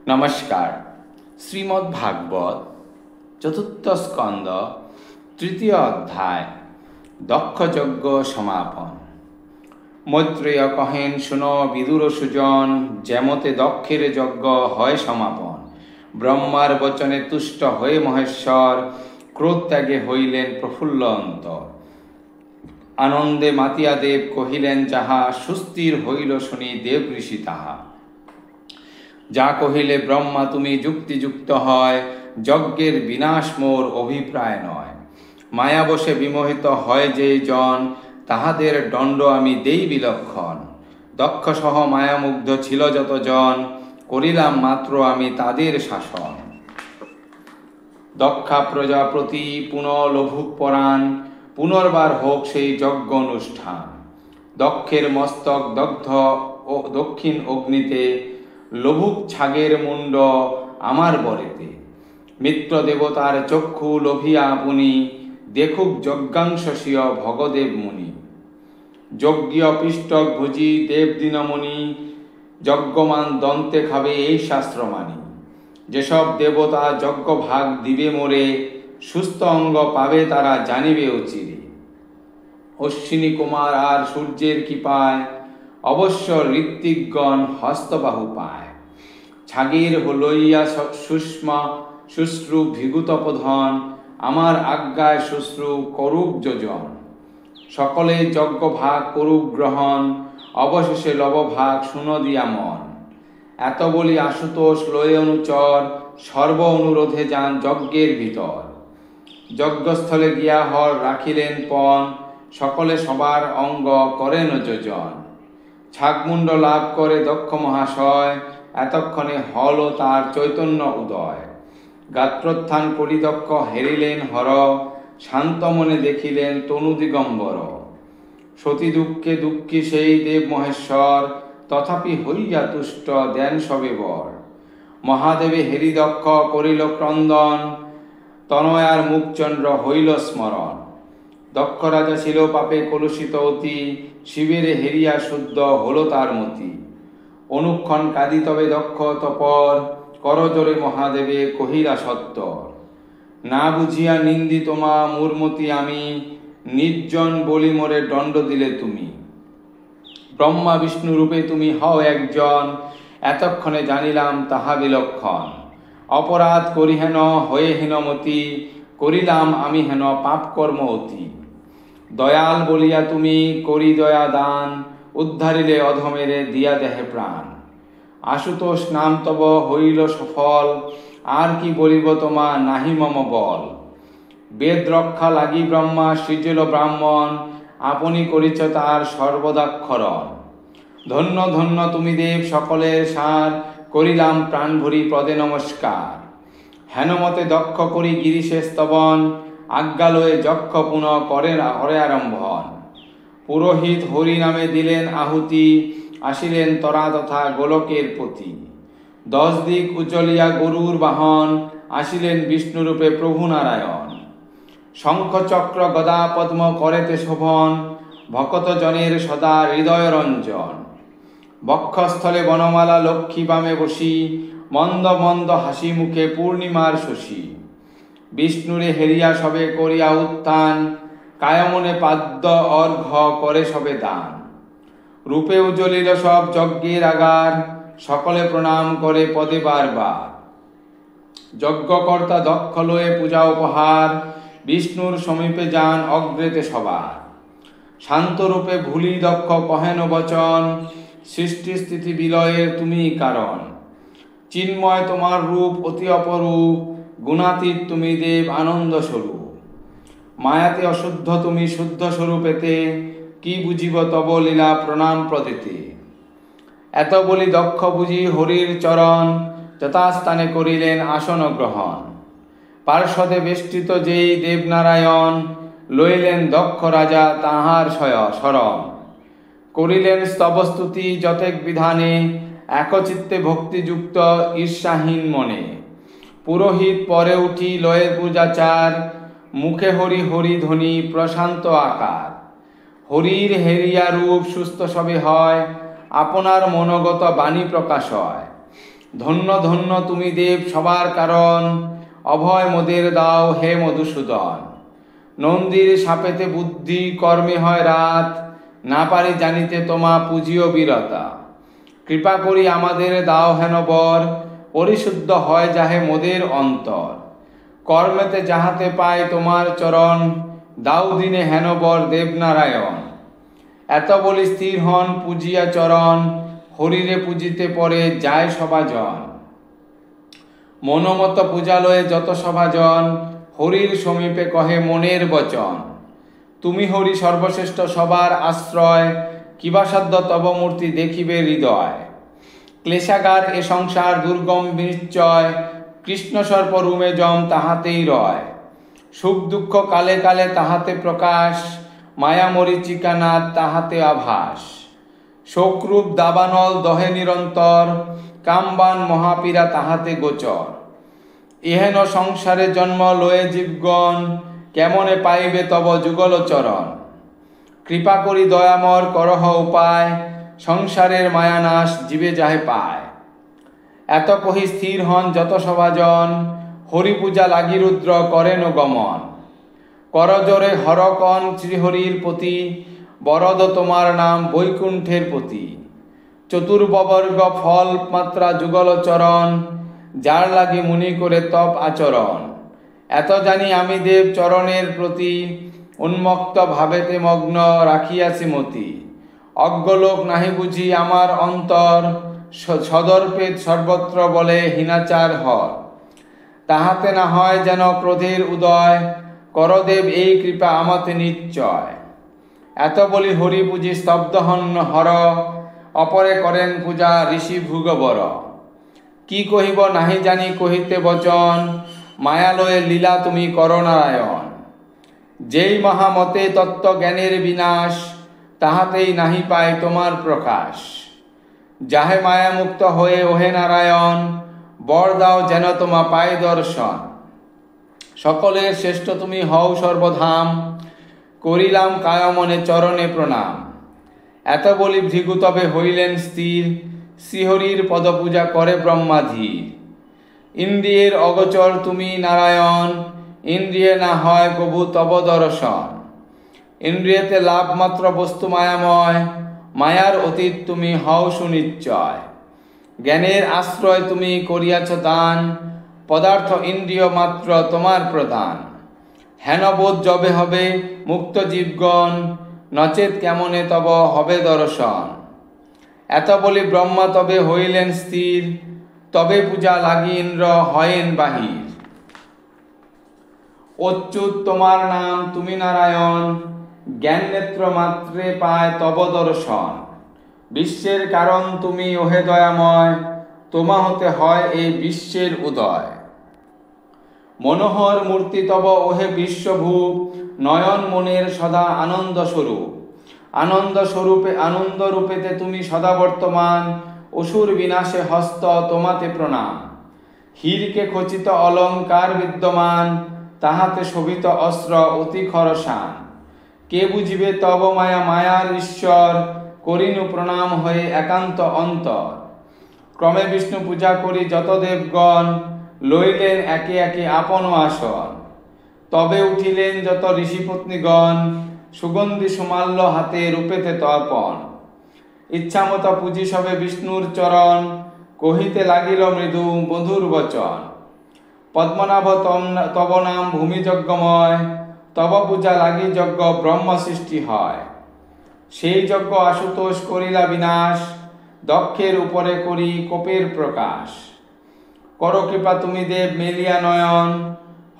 নমস্কার। শ্রীমদ্ ভাগবত চতুর্থ স্কন্দ তৃতীয় অধ্যায় দক্ষযজ্ঞ সমাপন। মৈত্রেয় কহেন, শুনো বিদুর সুজন, যেমতে দক্ষের যজ্ঞ হয় সমাপন। ব্রহ্মার বচনে তুষ্ট হয়ে মহেশ্বর, ক্রোধ ত্যাগে হইলেন প্রফুল্ল অন্তর। আনন্দে মাতিয়া দেব কহিলেন যাহা, সুস্থির হইল শুনি দেব ঋষি তাহা। যা কহিলে ব্রহ্মা তুমি যুক্তিযুক্ত হয়, যজ্ঞের বিনাশ মোর অভিপ্রায় নয়। মায়াবশে বিমোহিত হয় যেই জন, তাহাদের দণ্ড আমি দেই বিলক্ষণ। দক্ষ সহ মায়ামুগ্ধ ছিল যত জন, করিলাম মাত্র আমি তাদের শাসন। দক্ষা প্রজাপতি পুনঃলভুক পরাণ, পুনর্বার হোক সেই যজ্ঞ অনুষ্ঠান। দক্ষের মস্তক দগ্ধ ও দক্ষিণ অগ্নিতে, লভুক ছাগের মুণ্ড আমার বরেতে। মিত্র দেবতার চক্ষু লোভিয়া আপনি, দেখুক যজ্ঞাংশ স্বীয় ভগদেব মুনি। যজ্ঞীয় পিষ্টক ভুজি দেব দীনমণি, যজ্ঞমান দন্তে খাবে এই শাস্ত্র মানি। যেসব দেবতা যজ্ঞ ভাগ দিবে মোরে, সুস্থ অঙ্গ পাবে তারা জানিবে অচিরে। অশ্বিনী কুমার আর সূর্যের কৃপায়, অবশ্য ঋত্বিকগণ হস্তবাহু পায়। ছাগির হলইয়া সুষ্মা শুশ্রু ভিগুতপধন, আমার আজ্ঞায় শুশ্রু করুক যোজন। সকলে যজ্ঞ ভাগ করুক গ্রহণ, অবশেষে লবভাগ শুনো দিয়া মন। এত বলি আশুতোষ লয়ে অনুচর, সর্ব অনুরোধে যান যজ্ঞের ভিতর। যজ্ঞস্থলে গিয়া হর রাখিলেন পণ, সকলে সবার অঙ্গ করেন যোজন। ছাগমুণ্ড লাভ করে দক্ষ মহাশয়, এতক্ষণে হল তার চৈতন্য উদয়। গাত্রোত্থান পরিদক্ষ হেরিলেন হর, শান্ত মনে দেখিলেন তনু দিগম্বর। সতী দুঃখে দুঃখী সেই দেব মহেশ্বর, তথাপি হইয়া তুষ্ট দেন সবে বর। মহাদেবে হেরিদক্ষ করিল ক্রন্দন, তনয়ার মুখচন্দ্র হইল স্মরণ। দক্ষ রাজা ছিল পাপে কলুষিত অতি, শিবেরে হেরিয়া শুদ্ধ হল তার মতি। অনুক্ষণ কাঁদি তবে দক্ষ তপর, করজোরে মহাদেবে কহিলা সত্তর। না বুঝিয়া নিন্দি তোমা মূর্মতি আমি, নির্জন বলি মোরে দণ্ড দিলে তুমি। ব্রহ্মা বিষ্ণু রূপে তুমি হও একজন, এতক্ষণে জানিলাম তাহা বিলক্ষণ। অপরাধ করি হেন হয়ে হীনমতি, করিলাম আমি হেন পাপ কর্ম অতি। দয়াল বলিয়া তুমি করি দয়া দান, উদ্ধারিলে অধমেরে দিয়া দেহে প্রাণ। আশুতোষ নাম তব হইল সফল, আর কি বলিব তোমা নাহি মম বল। বেদ রক্ষা লাগি ব্রহ্মা সৃজিল ব্রাহ্মণ, আপনি করিছ তার সর্বদাক্ষরণ। ধন্য ধন্য তুমি দেব সকলের সার, করিলাম প্রাণ ভরি পদে নমস্কার। হেনমতে দক্ষ করি গিরিশে স্তবন, আজ্ঞালয়ে যক্ষ পুনঃ করেন হরে আরম্ভন। পুরোহিত হরি নামে দিলেন আহুতি, আসিলেন তরা তথা গোলকের পতি। 10 দিক উজ্জ্বলিয়া গরুর বাহন, আসিলেন বিষ্ণুরূপে প্রভু নারায়ণ। শঙ্খ চক্র গদা পদ্ম করেতে শোভন, ভকত জনের সদা হৃদয় রঞ্জন। বক্ষস্থলে বনমালা লক্ষ্মী বামে বসি, মন্দ মন্দ হাসি মুখে পূর্ণিমার শশী। বিষ্ণুরে হেরিয়া সবে করিয়া উত্থান, কায়মনে পাদ্য অর্ঘ্য করে সবে দান। রূপে উজ্জ্বলিল সব যজ্ঞের আগার, সকলে প্রণাম করে পদে বারবার। যজ্ঞকর্তা দক্ষ লয়ে পূজা উপহার, বিষ্ণুর সমীপে যান অগ্রেতে সবার। শান্তরূপে ভুলি দক্ষ কহেন বচন, সৃষ্টি স্থিতি বিলয়ের তুমি কারণ। চিন্ময় তোমার রূপ অতি অপরূপ, গুণাতীত তুমি দেব আনন্দ স্বরূপ। মায়াতে অশুদ্ধ তুমি শুদ্ধ স্বরূপেতে, কি বুঝিব তব লীলা প্রণাম প্রদিতে। এত বলি দক্ষ বুঝি হরির চরণ, যথাস্থানে করিলেন আসন গ্রহণ। পার্শ্বদে বেষ্টিত যেই দেবনারায়ণ, লইলেন দক্ষ রাজা তাহার শরণ। করিলেন স্তবস্তুতি যতেক বিধানে, একচিত্তে ভক্তিযুক্ত ঈর্ষাহীন মনে। পুরোহিত পরে উঠি লয়ে পূজাচার, মুখে হরি হরি ধ্বনি প্রশান্ত আকার। হরির হেরিয়া রূপ সুস্থ সবে হয়, আপনার মনোগত বাণী প্রকাশ হয়। ধন্য ধন্য তুমি দেব সবার কারণ, অভয় মোদের দাও হে মধুসূদন। নন্দীর সাপেতে বুদ্ধি কর্মে হয় রাত, না পারি জানিতে তোমা পুজিও বীরতা। কৃপা করি আমাদের দাও হেন বর, পরিশুদ্ধ হয় যাহে মোদের অন্তর। কর্মেতে যাহাতে পায় তোমার চরণ, দাও দিনে হেন বর দেবনারায়ণ। এত বলি স্থির হন পূজিয়া চরণ, হরিরে পূজিতে পরে যায় সভাজন। মনোমত পূজালয়ে যত সভাজন, হরির সমীপে কহে মনের বচন। তুমি হরি সর্বশ্রেষ্ঠ সবার আশ্রয়, কিবাসাধ্য তব মূর্তি দেখিবে হৃদয়। ক্লেশাগার এ সংসার দুর্গম নিশ্চয়, কৃষ্ণ সর্প রুমে জম তাহাতেই রয়। সুখ দুঃখ কালে কালে তাহাতে প্রকাশ, মায়া মরিচিকা নাথ তাহাতে আভাস। শোকরূপ দাবানল দহে নিরন্তর, কামবান মহাপীরা তাহাতে গোচর। ইহেন সংসারে জন্ম লয়ে জীবগণ, কেমনে পাইবে তব যুগল চরণ। কৃপা করি দয়ামর করহ উপায়, সংসারের মায়ানাশ জীবে যাহে পায়। এত কহি স্থির হন যত সভাজন, হরি পূজা লাগি রুদ্র করেন গমন। করজোরে হরকন শ্রীহরির প্রতি, বরদ তোমার নাম বৈকুণ্ঠের পতি। চতুর্বর্গ ফল মাত্রা যুগল চরণ, যার লাগি মুনি করে তপ আচরণ। এত জানি আমি দেব চরণের প্রতি, উন্মুক্ত ভাবেতে মগ্ন রাখিয়াছি মতি। অজ্ঞলোক নাহি বুঝি আমার অন্তর, সদর্পে সর্বত্র বলে হীনাচার হর। তাহাতে না হয় যেন ক্রোধের উদয়, করদেব এই কৃপা আমাতে নিশ্চয়। এত বলি হরি পূজি স্তব্ধ হন হর, অপরে করেন পূজা ঋষি ভৃগবর। কি কহিব নাহি জানি কহিতে বচন, মায়ালয়ে লীলা তুমি করো নারায়ণ। যেই মহামতে তত্ত্ব জ্ঞানের বিনাশ, তাহাতেই নাহি পায় তোমার প্রকাশ। যাহে মায়ামুক্ত হয়ে ওহে নারায়ণ, বর দাও যেন তোমা পায় দর্শন। সকলের শ্রেষ্ঠ তুমি হও সর্বধাম, করিলাম কায়মনে চরণে প্রণাম। এত বলি ভৃগু তবে হইলেন স্থির, শ্রীহরির পদপূজা করে ব্রহ্মাধীর। ইন্দ্রিয়ের অগোচর তুমি নারায়ণ, ইন্দ্রিয়ে না হয় প্রভু তব দর্শন। ইন্দ্রিয়েতে লাভ মাত্র বস্তু মায়াময়, মায়ার অতীত তুমি হও সুনিশ্চয়। জ্ঞানের আশ্রয় তুমি করিয়াছ দান, পদার্থ ইন্দ্রিয় মাত্র তোমার প্রদান। হেনবোধ যবে হবে মুক্ত জীবগণ, নচেত কেমনে তব হবে দর্শন। এত বলি ব্রহ্মা তবে হইলেন স্থির, তবে পূজা লাগি ইন্দ্র হয়েন বাহির। অচ্যুত তোমার নাম তুমি নারায়ণ, জ্ঞান নেত্র মাত্রে পায় তব দর্শন। বিশ্বের কারণ তুমি ওহে দয়াময়, তোমা হতে হয় এই বিশ্বের উদয়। মনোহর মূর্তি তব ওহে বিশ্বভূপ, নয়ন মনের সদা আনন্দ স্বরূপ। আনন্দ স্বরূপে আনন্দ রূপেতে তুমি সদা বর্তমান, অসুর বিনাশে হস্ত তোমাতে প্রণাম। হীরকে খচিত অলঙ্কার বিদ্যমান, তাহাতে শোভিত অস্ত্র অতি খরসান। কে বুঝিবে তব মায়া মায়ার ঈশ্বর, করিনু প্রণাম হয়ে একান্ত অন্তর। ক্রমে বিষ্ণু পূজা করি যত দেবগণ, লইলেন একে একে আপন আসন। তবে উঠিলেন যত ঋষিপত্নীগণ, সুগন্ধি সুমাল্য হাতে রূপেতে তর্পণ। ইচ্ছামত পুঁজি সবে বিষ্ণুর চরণ, কহিতে লাগিল মৃদু মধুর বচন। পদ্মনাভ তব নাম ভূমি যজ্ঞময়, তব পূজা লাগি যজ্ঞ ব্রহ্ম সৃষ্টি হয়। সেই যজ্ঞ আশুতোষ করিলা বিনাশ, দক্ষের উপরে করি কোপের প্রকাশ। কর কৃপা তুমি দেব মেলিয়া নয়ন,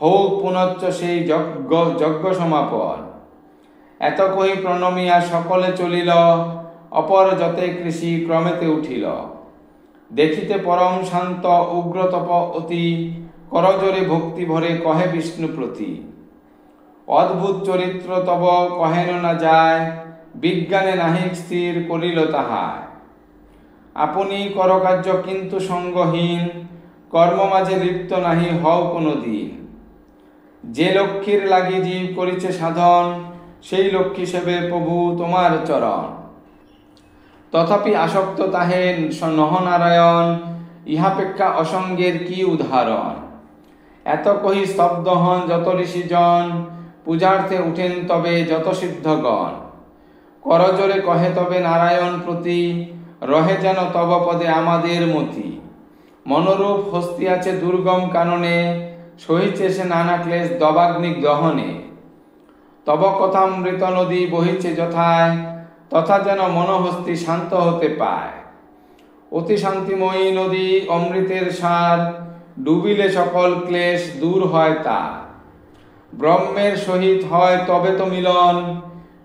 হৌক পুনশ্চ সেই যজ্ঞ সমাপন। এত কহি প্রণমিয়া সকলে চলিল, অপর যতে কৃষি ক্রমেতে উঠিল। দেখিতে পরম শান্ত উগ্র তপ অতি, করজোরে ভক্তি ভরে কহে বিষ্ণু প্রতি। অদ্ভুত চরিত্র তব কহেন না যায়, বিজ্ঞানে নাহি স্থির করিল তাহায়। আপনি করকার্য কিন্তু সঙ্গহীন, কর্ম মাঝে লিপ্ত নাহি হও কোনো দিন। যে লক্ষ্মীর লাগি জীব করিছে সাধন, সেই লক্ষ্মী সেবে প্রভু তোমার চরণ। তথাপি আসক্ত তাহে নহ নারায়ণ, ইহাপেক্ষা অসঙ্গের কি উদাহরণ। এত কহি স্তব্ধ হন যত ঋষিজন, পূজার্থে উঠেন তবে যত সিদ্ধগণ। করজোরে কহে তবে নারায়ণ প্রতি, রহে যেন তব পদে আমাদের মতি। মনোরূপ হস্তি আছে দুর্গম কাননে, সহিছে সে নানা ক্লেশ দবাগ্নি দহনে। তব কথামৃত নদী বহিছে যথায়, তথা যেন মনোহস্তি শান্ত হতে পায়। অতি শান্তিময়ী নদী অমৃতের সার, ডুবিলে সকল ক্লেশ দূর হয় তার। ব্রহ্মের সহিত হয় তবে তো মিলন,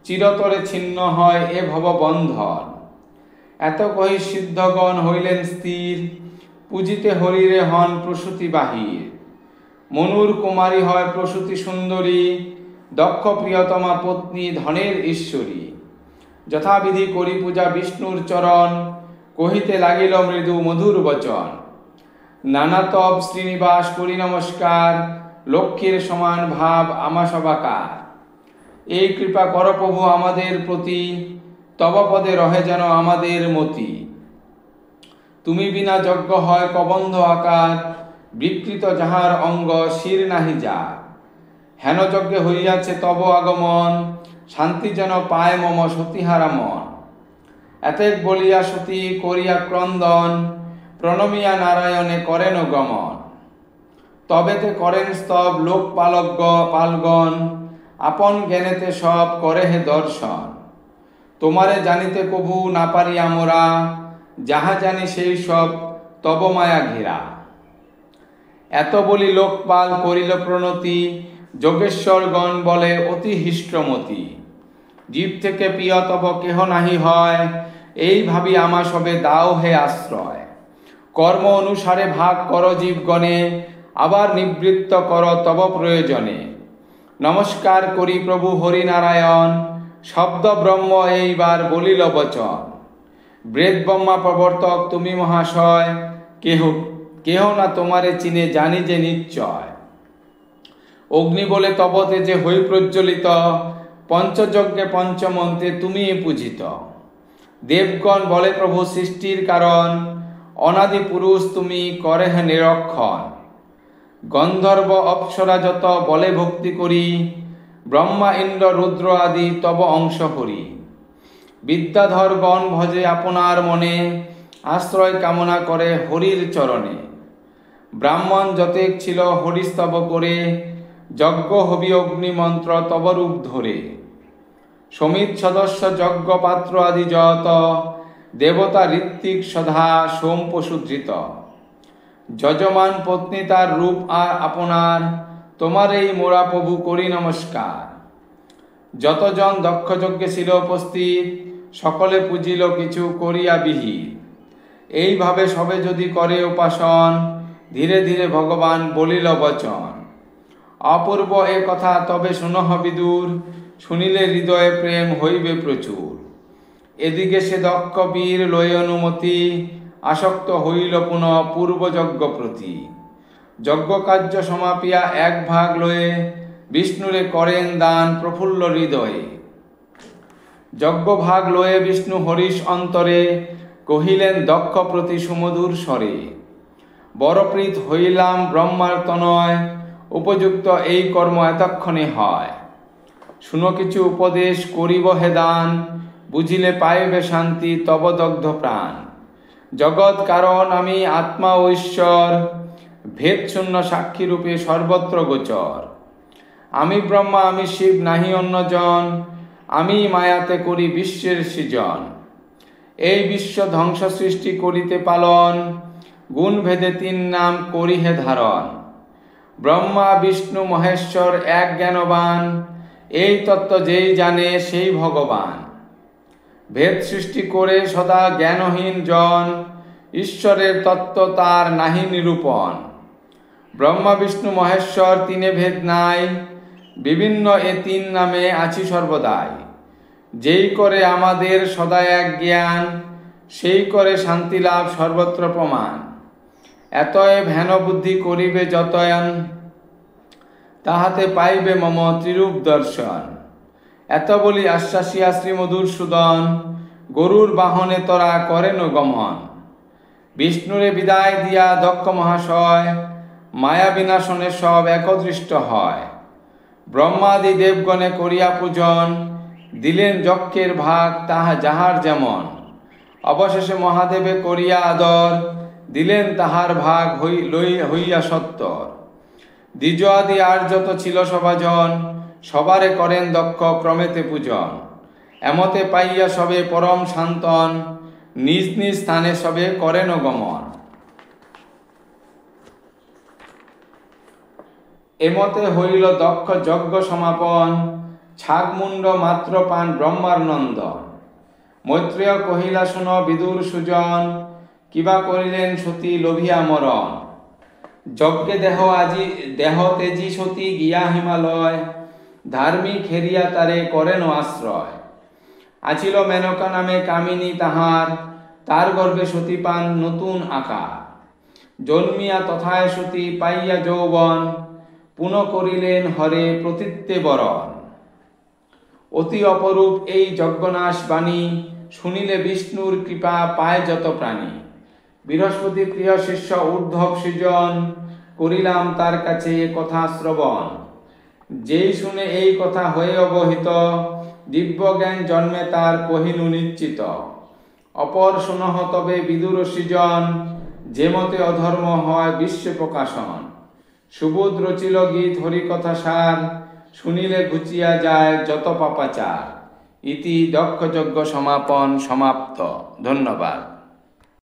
চিরতরে ছিন্ন হয় এ ভববন্ধন। এত কহি সিদ্ধগণ হইলেন স্থির, পূজিতে হরিরে হন প্রসূতি বাহির। মনুর কুমারী হয় প্রসূতি সুন্দরী, দক্ষ প্রিয়তমা পত্নী ধনের ঈশ্বরী। যথাবিধি করি পূজা বিষ্ণুর চরণ, কহিতে লাগিল মৃদু মধুর বচন। নানা তব শ্রীনিবাস করি নমস্কার, লক্ষ্মীর সমান ভাব আমা সবাকার। এই কৃপা কর প্রভু আমাদের প্রতি, তব পদে রহে যেন আমাদের মতি। তুমি বিনা যজ্ঞ হয় কবন্ধ আকার, বিকৃত যাহার অঙ্গ শির নাহি যার। হেন যজ্ঞে হইয়াছে তব আগমন, শান্তি যেন পায় মম সতীহারা মন। এতেক বলিয়া সতী করিয়া ক্রন্দন, প্রণমিয়া নারায়ণে করেন গমন। তবেতে করেন স্তব লোক পালগণ, আপন জ্ঞানেতে সব করে হে দর্শন। তোমারে জানিতে কবু না পারি আমরা, যাহা জানি সেই সব তব মায়া ঘেরা। এত বলি লোকপাল করিল প্রণতি, যোগেশ্বরগণ বলে অতি হিষ্টমতি। জীব থেকে প্রিয় তব কেহ নাহি হয়, এই ভাবি আমা সবে দাও হে আশ্রয়। কর্ম অনুসারে ভাগ কর জীবগণে, আবার নিবৃত্ত কর তব প্রয়োজনে। নমস্কার করি প্রভু হরিনারায়ণ, শব্দ ব্রহ্ম এইবার বলিল বচন। বেদ ব্রহ্মা প্রবর্তক তুমি মহাশয়, কেহ না তোমারে চিনে জানি যে নিশ্চয়। অগ্নি বলে তব তেজে হই প্রজ্বলিত, পঞ্চযজ্ঞে পঞ্চমন্ত্রে তুমি পূজিত। দেবগণ বলে প্রভু সৃষ্টির কারণ, অনাদি পুরুষ তুমি করে হে নিরক্ষণ। গন্ধর্ব অপ্সরা যত বলে ভক্তি করি, ব্রহ্মা ইন্দ্র রুদ্র আদি তব অংশ করি। বিদ্যাধরগণ ভজে আপনার মনে, আশ্রয় কামনা করে হরির চরণে। ব্রাহ্মণ যতেক ছিল হরিস্তব করে, যজ্ঞ হবি অগ্নি মন্ত্র তব রূপ ধরে। সমিত সদস্য যজ্ঞ পাত্র আদি যত, দেবতা ঋত্বিক সধা সোম পশুধৃত। যজমান পত্নী তার রূপ আর আপনার, তোমার এই মোরা প্রভু করি নমস্কার। যতজন দক্ষ যজ্ঞে ছিল উপস্থিত, সকলে পুজিল কিছু করিয়া বিহিত। এইভাবে সবে যদি করে উপাসন, ধীরে ধীরে ভগবান বলিল বচন। অপূর্ব এ কথা তবে শুনহ বিদুর, শুনিলে হৃদয়ে প্রেম হইবে প্রচুর। এদিকে সে দক্ষ বীর লয় অনুমতি, আসক্ত হইল পুনঃ পূর্বযজ্ঞ প্রতি। যজ্ঞ কার্য সমাপিয়া এক ভাগ লয়ে, বিষ্ণুরে করেন দান প্রফুল্ল হৃদয়ে। যজ্ঞ ভাগ লয়ে বিষ্ণু হরিশ অন্তরে, কহিলেন দক্ষ প্রতি সুমধুর স্বরে। বরপ্রীত হইলাম ব্রহ্মার তনয়, উপযুক্ত এই কর্ম এতক্ষণে হয়। শুনো কিছু উপদেশ করিব হে দান, বুঝিলে পাইবে শান্তি তব দগ্ধ প্রাণ। জগৎ কারণ আমি আত্মা ও ঈশ্বর, ভেদ শূন্য সাক্ষী রূপে সর্বত্র গোচর। আমি ব্রহ্মা আমি শিব নাহি অন্যজন, আমি মায়াতে করি বিশ্বের সৃজন। এই বিশ্ব ধ্বংস সৃষ্টি করিতে পালন, গুণ ভেদে তিন নাম করি হে ধারণ। ব্রহ্মা বিষ্ণু মহেশ্বর এক জ্ঞানবান, এই তত্ত্ব যেই জানে সেই ভগবান। ভেদ সৃষ্টি করে সদা জ্ঞানহীন জন, ঈশ্বরের তত্ত্ব তার নাহি নিরূপণ। ব্রহ্মা বিষ্ণু মহেশ্বর তিনে ভেদ নাই, বিভিন্ন এ তিন নামে আছি সর্বদাই। যেই করে আমাদের সদা এক জ্ঞান, সেই করে শান্তি লাভ সর্বত্র প্রমাণ। এতএব হেন বুদ্ধি করিবে যতয়ন, তাহাতে পাইবে মম ত্রিরূপ দর্শন। এত বলি আশ্বাসিয়া শ্রী মধুসূদন, গরুর বাহনে তোরা করেন গমন। বিষ্ণুরে বিদায় দিয়া দক্ষ মহাশয় মায়া বিনাশনে সব একদৃষ্ট হয়। ব্রহ্মাদি দেবগণে করিয়া পূজন দিলেন যজ্ঞের ভাগ তাহা যাহার যেমন। অবশেষে মহাদেবে করিয়া আদর দিলেন তাহার ভাগ হইয়া সত্তর। দ্বিজ আদি আর যত ছিল সভাজন সবারে করেন দক্ষ ক্রমেতে পূজন। এমতে পাইয়া সবে পরম শান্তন নিজ নিজ স্থানে সবে করেন গমন। এমতে হইল দক্ষ যজ্ঞ সমাপন ছাগমুণ্ড মাত্র পান ব্রহ্মার নন্দন। মৈত্রেয় কহিলা শুন বিদুর সুজন কিবা করিলেন সতী লোভিয়া মরণ। যজ্ঞে দেহ তেজি সতী গিয়া হিমালয় ধার্মিক হেরিয়া তারে করেন আশ্রয়। আছিল মেনকা নামে কামিনী তাহার তার গর্ভে সতী পান নতুন আকার। জন্মিয়া তথায় সতী পাইয়া যৌবন পুনঃ করিলেন হরে প্রতীত্যে বরণ। অতি অপরূপ এই যজ্ঞনাশ বাণী শুনিলে বিষ্ণুর কৃপা পায় যত প্রাণী। বৃহস্পতি প্রিয় শিষ্য ঊর্ধ্ব সৃজন করিলাম তার কাছে কথা শ্রবণ। যেই শুনে এই কথা হয়ে অবহিত দিব্য জ্ঞান জন্মে তার কহিনু নিশ্চিত। অপর শুনহ তবে বিদুর সৃজন যে মতে অধর্ম হয় বিশ্ব প্রকাশন। সুবোধ রচিল গীত হরিকথা সার শুনিলে ঘুচিয়া যায় যত পাপাচার। ইতি দক্ষ যজ্ঞ সমাপন সমাপ্ত। ধন্যবাদ।